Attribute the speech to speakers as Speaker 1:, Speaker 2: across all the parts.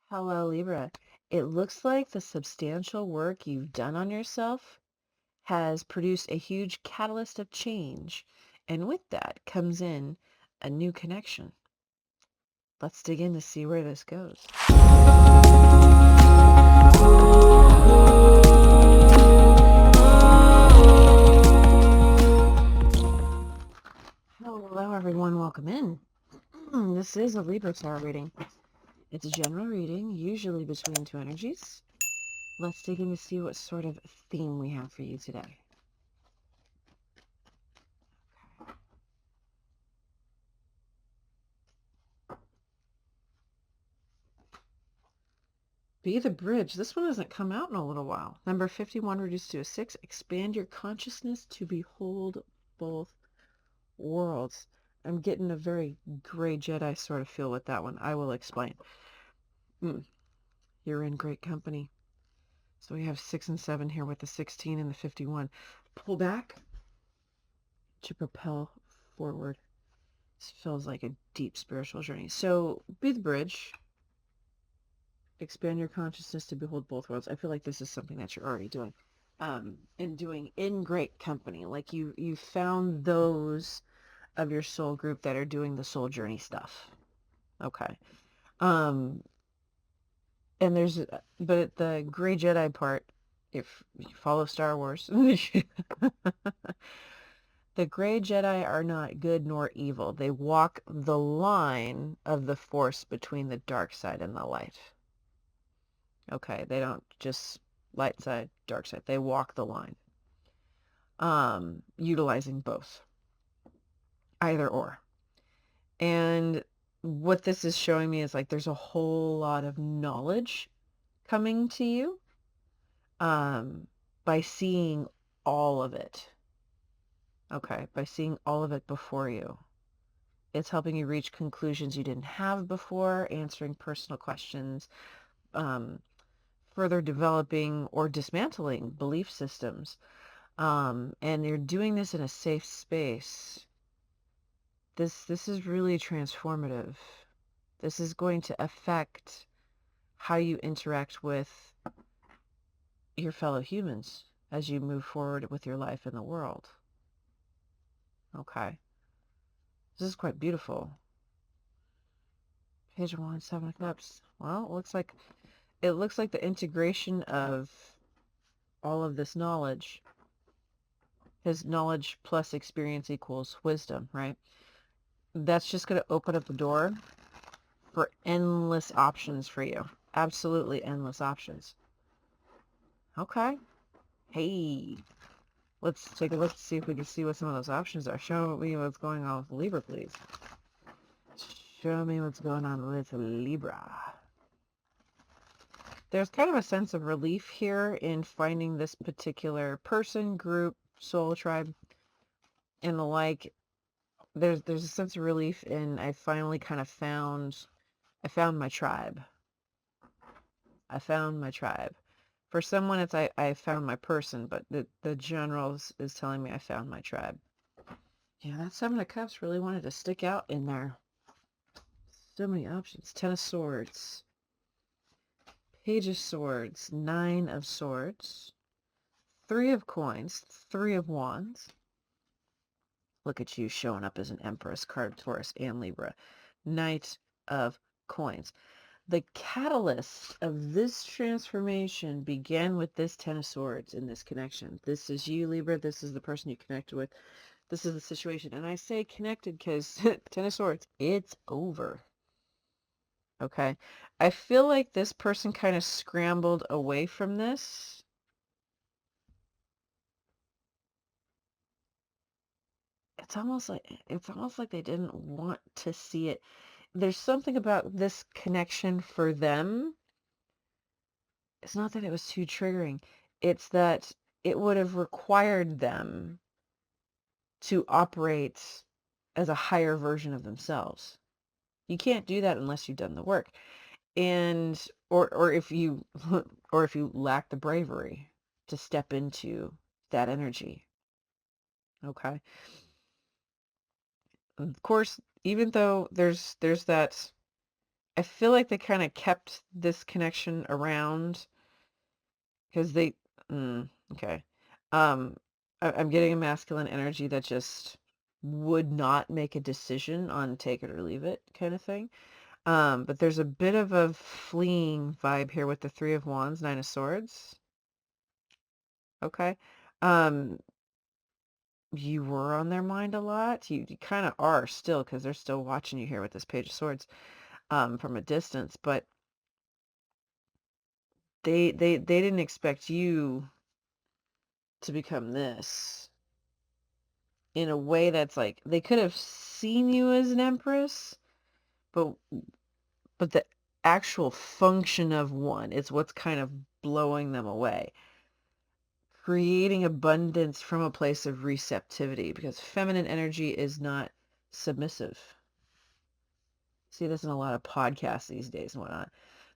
Speaker 1: Hello, Libra. It looks like the substantial work you've done on yourself has produced a huge catalyst of change. And with that comes in a new connection. Let's dig in to see where this goes. Hello, everyone. Welcome in. This is a Libra tarot reading. It's a general reading, usually between two energies. Let's dig in to see what sort of theme we have for you today. Be the bridge. This one hasn't come out in a little while. Number 51 reduced to a 6. Expand your consciousness to behold both worlds. I'm getting a very gray Jedi sort of feel with that one. I will explain. You're in great company. So we have 6 and 7 here with the 16 and the 51. Pull back to propel forward. This feels like a deep spiritual journey. So be the bridge. Expand your consciousness to behold both worlds. I feel like this is something that you're already doing. And doing in great company. Like you found those of your soul group that are doing the soul journey stuff. Okay. And but the gray Jedi part, if you follow Star Wars, the gray Jedi are not good nor evil. They walk the line of the force between the dark side and the light. Okay, they don't just light side, dark side. They walk the line. Utilizing both. Either or. And what this is showing me is like there's a whole lot of knowledge coming to you by seeing all of it. Okay, by seeing all of it before you. It's helping you reach conclusions you didn't have before, answering personal questions, further developing or dismantling belief systems. And you're doing this in a safe space. This is really transformative. This is going to affect how you interact with your fellow humans as you move forward with your life in the world. Okay. This is quite beautiful. Page 1, 7 of Cups. Well, it looks like the integration of all of this knowledge. His knowledge plus experience equals wisdom, right? That's just going to open up the door for endless options for you. Absolutely endless options. Okay. Hey, let's take a look to see if we can see what some of those options are. Show me what's going on with Libra, please. Show me what's going on with Libra. There's kind of a sense of relief here in finding this particular person, group, soul tribe, and the like. There's a sense of relief in I finally kind of found my tribe. I found my tribe. For someone, it's I found my person, but the general is telling me I found my tribe. Yeah, that 7 of Cups really wanted to stick out in there. So many options. 10 of Swords. Page of Swords. 9 of Swords. 3 of Coins. 3 of Wands. Look at you showing up as an Empress card, Taurus, and Libra. Knight of Coins. The catalyst of this transformation began with this 10 of Swords in this connection. This is you, Libra. This is the person you connected with. This is the situation. And I say connected because 10 of Swords, it's over. Okay. I feel like this person kind of scrambled away from this. It's almost like they didn't want to see it. There's something about this connection for them. It's not that it was too triggering. It's that it would have required them to operate as a higher version of themselves. You can't do that unless you've done the work. And or if you or if you lack the bravery to step into that energy. Okay. Of course, even though there's that I feel like they kind of kept this connection around because they, okay. I'm getting a masculine energy that just would not make a decision on take it or leave it kind of thing. But there's a bit of a fleeing vibe here with the Three of Wands, Nine of Swords. Okay. Um, you were on their mind a lot. You kind of are still because they're still watching you here with this Page of Swords, from a distance. But they didn't expect you to become this in a way that's like they could have seen you as an empress, but the actual function of one is what's kind of blowing them away. Creating abundance from a place of receptivity, because feminine energy is not submissive. See this in a lot of podcasts these days and whatnot.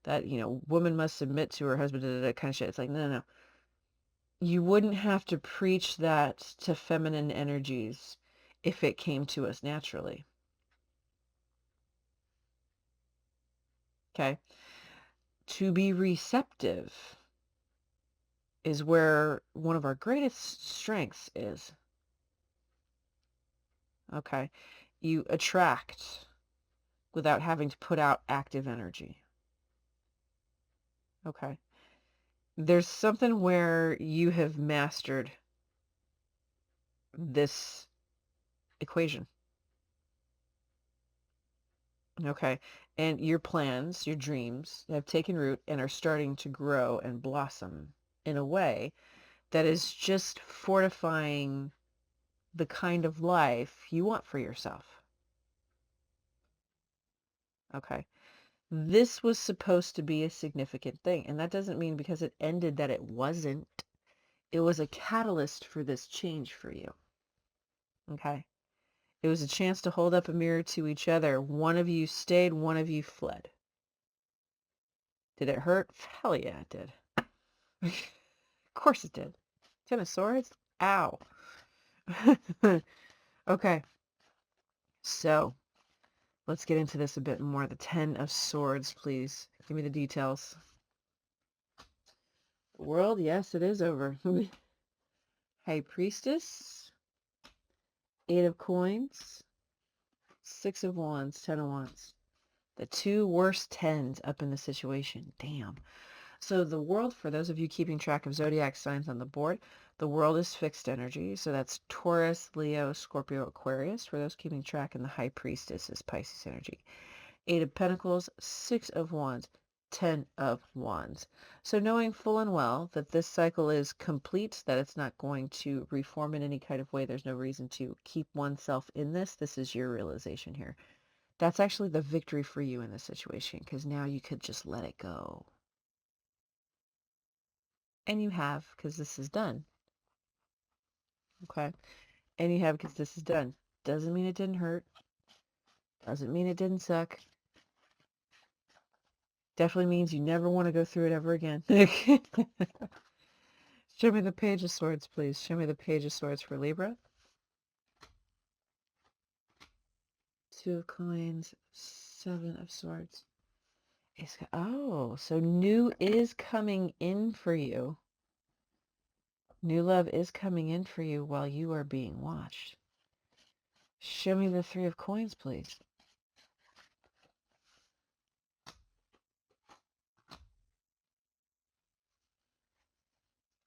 Speaker 1: That, woman must submit to her husband, that kind of shit. It's like, no, no, no. You wouldn't have to preach that to feminine energies if it came to us naturally. Okay? To be receptive is where one of our greatest strengths is. Okay? You attract without having to put out active energy. Okay? There's something where you have mastered this equation. Okay? And your plans, your dreams have taken root and are starting to grow and blossom in a way that is just fortifying the kind of life you want for yourself. Okay? This was supposed to be a significant thing. And that doesn't mean because it ended that it wasn't. It was a catalyst for this change for you. Okay? It was a chance to hold up a mirror to each other. One of you stayed, one of you fled. Did it hurt? Hell yeah, it did. Of course it did. Ten of Swords? Ow. Okay. So, let's get into this a bit more. The Ten of Swords, please. Give me the details. World, yes, it is over. High Priestess. Eight of Coins. Six of Wands. 10 of Wands. The two worst tens up in the situation. Damn. So the world, for those of you keeping track of zodiac signs on the board, the world is fixed energy. So that's Taurus, Leo, Scorpio, Aquarius. For those keeping track, and the High Priestess is Pisces energy. Eight of Pentacles, Six of Wands, 10 of Wands. So knowing full and well that this cycle is complete, that it's not going to reform in any kind of way, there's no reason to keep oneself in this. This is your realization here. That's actually the victory for you in this situation, because now you could just let it go. And you have, because this is done. Okay? And you have, because this is done. Doesn't mean it didn't hurt. Doesn't mean it didn't suck. Definitely means you never want to go through it ever again. Show me the Page of Swords, please. Show me the Page of Swords for Libra. Two of Coins, Seven of Swords. Oh, so new is coming in for you. New love is coming in for you while you are being watched. Show me the Three of Coins, please.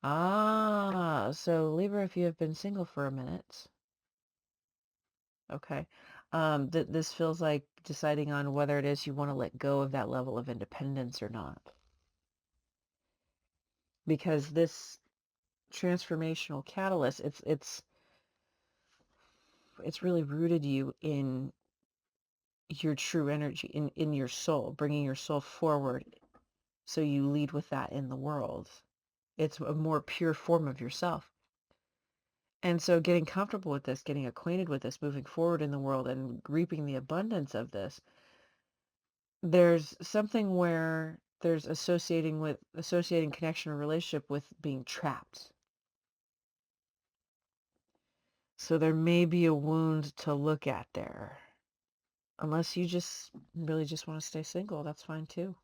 Speaker 1: Ah, so Libra, if you have been single for a minute, okay, this feels like deciding on whether it is you want to let go of that level of independence or not. Because this transformational catalyst, it's really rooted you in your true energy, in your soul, bringing your soul forward so you lead with that in the world. It's a more pure form of yourself. And so getting comfortable with this, getting acquainted with this, moving forward in the world and reaping the abundance of this, there's something where there's associating connection or relationship with being trapped. So there may be a wound to look at there. Unless you just really just want to stay single, that's fine too.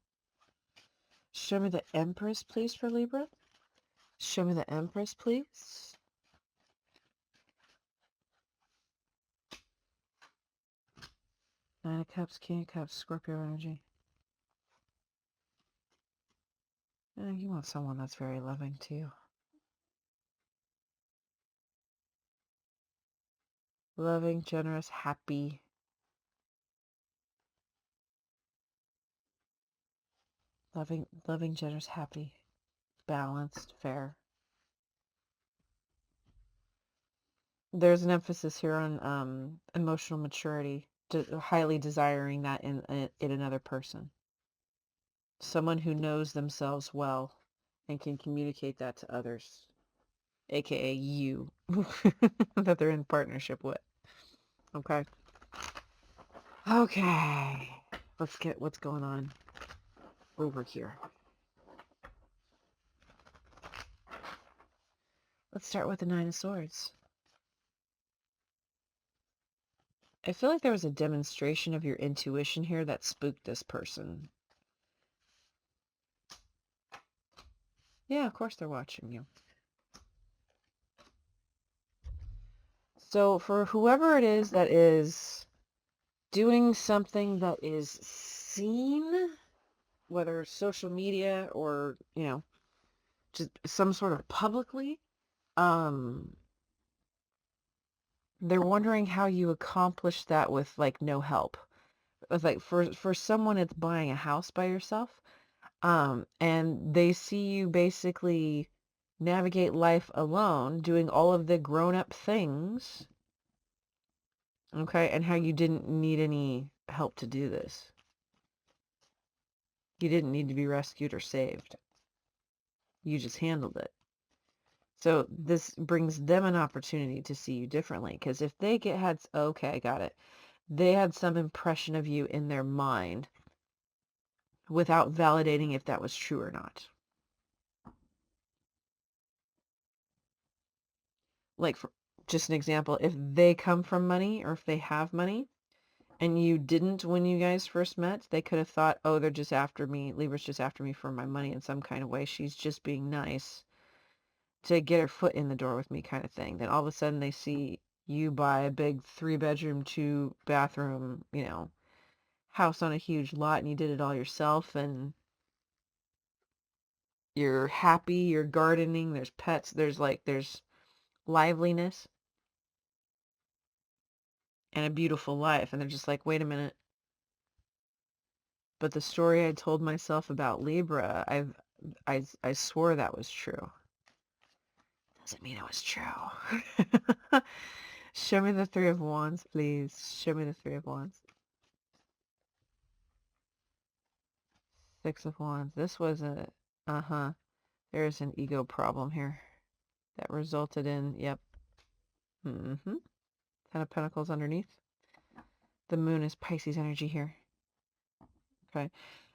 Speaker 1: Show me the Empress, please, for Libra. Show me the Empress, please. Nine of Cups, King of Cups, Scorpio energy. You want someone that's very loving too. Loving, generous, happy. Loving, generous, happy. Balanced, fair. There's an emphasis here on emotional maturity, highly desiring that in another person. Someone who knows themselves well and can communicate that to others, aka you, that they're in partnership with. Okay. Okay. Let's get what's going on over here. Let's start with the Nine of Swords. I feel like there was a demonstration of your intuition here that spooked this person. Yeah, of course they're watching you. So for whoever it is that is doing something that is seen, whether social media or, just some sort of publicly, they're wondering how you accomplish that with like no help. It's like for someone it's buying a house by yourself, and they see you basically navigate life alone, doing all of the grown-up things, okay, and how you didn't need any help to do this. You didn't need to be rescued or saved. You just handled it. So this brings them an opportunity to see you differently, because if they okay, I got it. They had some impression of you in their mind without validating if that was true or not. Like, for just an example, if they come from money or if they have money and you didn't when you guys first met, they could have thought, oh, they're just after me. Libra's just after me for my money in some kind of way. She's just being nice to get her foot in the door with me kind of thing. Then all of a sudden they see you buy a big 3-bedroom, 2-bathroom, house on a huge lot, and you did it all yourself, and you're happy, you're gardening, there's pets, there's liveliness and a beautiful life. And they're just like, wait a minute. But the story I told myself about Libra, I swore that was true. Doesn't mean it was true. Show me the Three of Wands, please. Show me the Three of Wands. Six of Wands. This was there's an ego problem here that resulted in, yep. Ten of Pentacles underneath. The moon is Pisces energy here. Okay.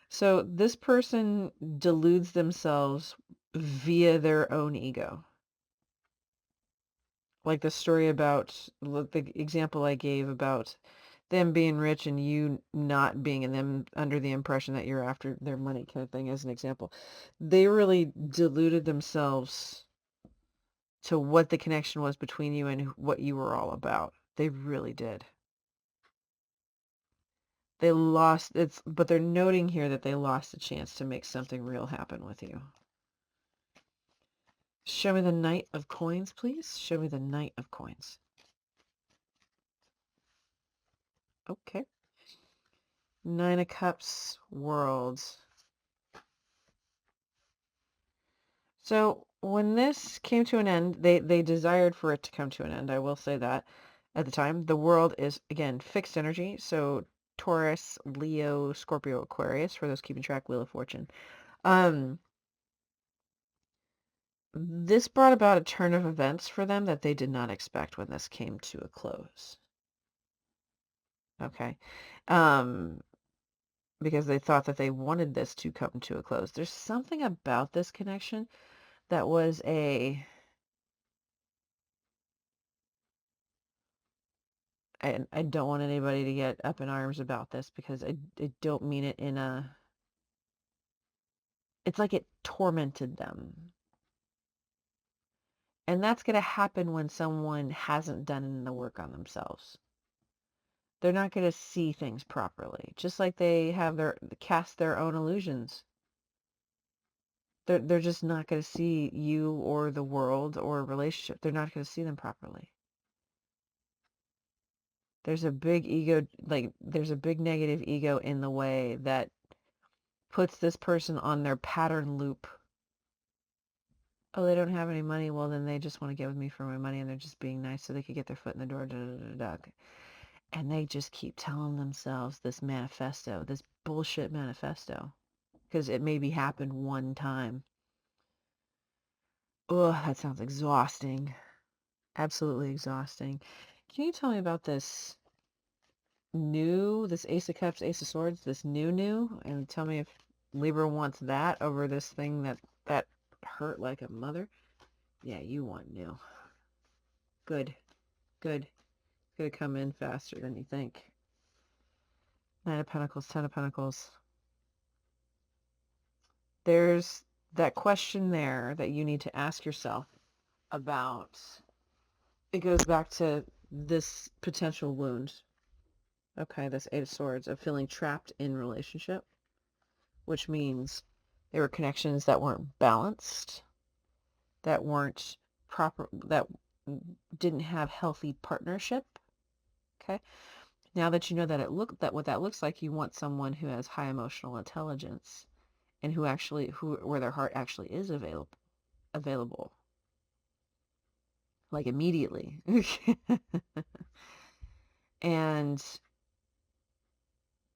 Speaker 1: So this person deludes themselves via their own ego. Like the story about the example I gave about them being rich and you not being, and them under the impression that you're after their money kind of thing, as an example. They really deluded themselves to what the connection was between you and what you were all about. They really did. They lost but they're noting here that they lost a chance to make something real happen with you. Show me the Knight of Coins, please. Show me the Knight of Coins. Okay. Nine of Cups, Worlds. So when this came to an end, they desired for it to come to an end. I will say that at the time. The world is, again, fixed energy. So Taurus, Leo, Scorpio, Aquarius, for those keeping track, Wheel of Fortune. This brought about a turn of events for them that they did not expect when this came to a close. Okay. Because they thought that they wanted this to come to a close. There's something about this connection that was I don't want anybody to get up in arms about this because I don't mean it in a, it's like it tormented them. And that's going to happen when someone hasn't done the work on themselves. They're not going to see things properly, just like they have cast their own illusions. They're just not going to see you or the world or a relationship. They're not going to see them properly. There's a big ego, like there's a big negative ego in the way that puts this person on their pattern loop. Oh, they don't have any money. Well, then they just want to get with me for my money, and they're just being nice so they could get their foot in the door. And they just keep telling themselves this manifesto, this bullshit manifesto, because it maybe happened one time. Ugh, that sounds exhausting. Absolutely exhausting. Can you tell me about this Ace of Cups, Ace of Swords, this new, and tell me if Libra wants that over this thing that hurt like a mother? Yeah, you want new. Good. It's gonna come in faster than you think. Nine of Pentacles, Ten of Pentacles. There's that question there that you need to ask yourself about. It goes back to this potential wound. Okay, this Eight of Swords, of feeling trapped in relationship, which means there were connections that weren't balanced, that weren't proper, that didn't have healthy partnership. Okay, now that you know that what that looks like, you want someone who has high emotional intelligence and where their heart actually is available, like immediately. And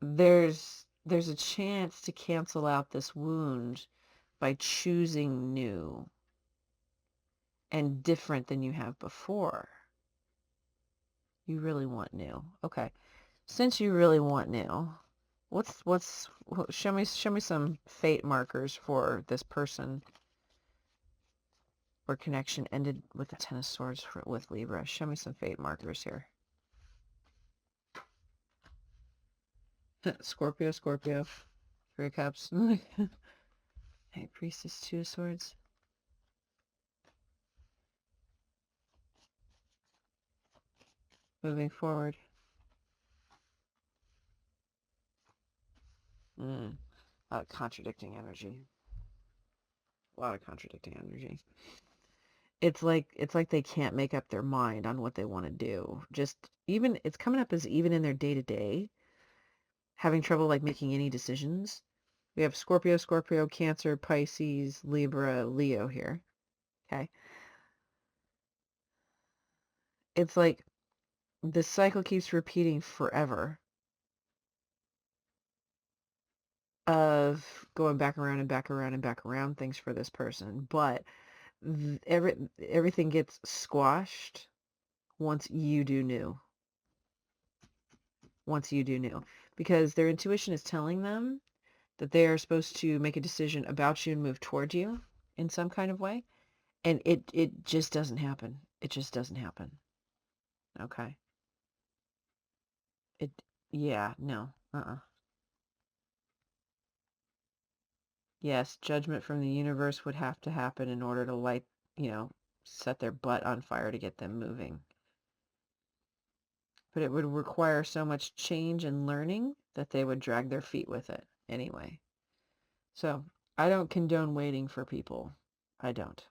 Speaker 1: there's a chance to cancel out this wound by choosing new and different than you have before. You really want new. Okay. Since you really want new, show me some fate markers for this person where connection ended with the Ten of Swords with Libra. Show me some fate markers here. Scorpio. Three of Cups. Hey, Priestess, Two of Swords. Moving forward. Contradicting energy. A lot of contradicting energy. It's like they can't make up their mind on what they want to do. It's coming up as even in their day-to-day, having trouble like making any decisions. We have Scorpio, Cancer, Pisces, Libra, Leo here. Okay. It's like the cycle keeps repeating forever of going back around and back around and back around things for this person. But everything gets squashed once you do new. Because their intuition is telling them that they are supposed to make a decision about you and move toward you in some kind of way. And it just doesn't happen. It just doesn't happen. Okay. No. Yes, judgment from the universe would have to happen in order to set their butt on fire to get them moving. But it would require so much change and learning that they would drag their feet with it anyway. So I don't condone waiting for people. I don't.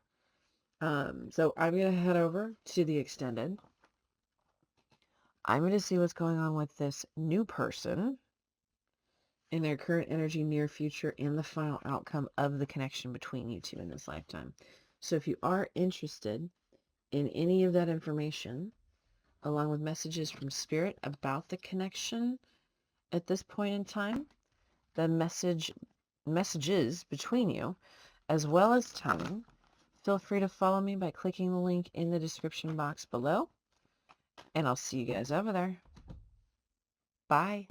Speaker 1: So I'm going to head over to the extended. I'm going to see what's going on with this new person in their current energy, near future, and the final outcome of the connection between you two in this lifetime. So if you are interested in any of that information, along with messages from Spirit about the connection at this point in time, the messages between you, as well as timing, feel free to follow me by clicking the link in the description box below. And I'll see you guys over there. Bye.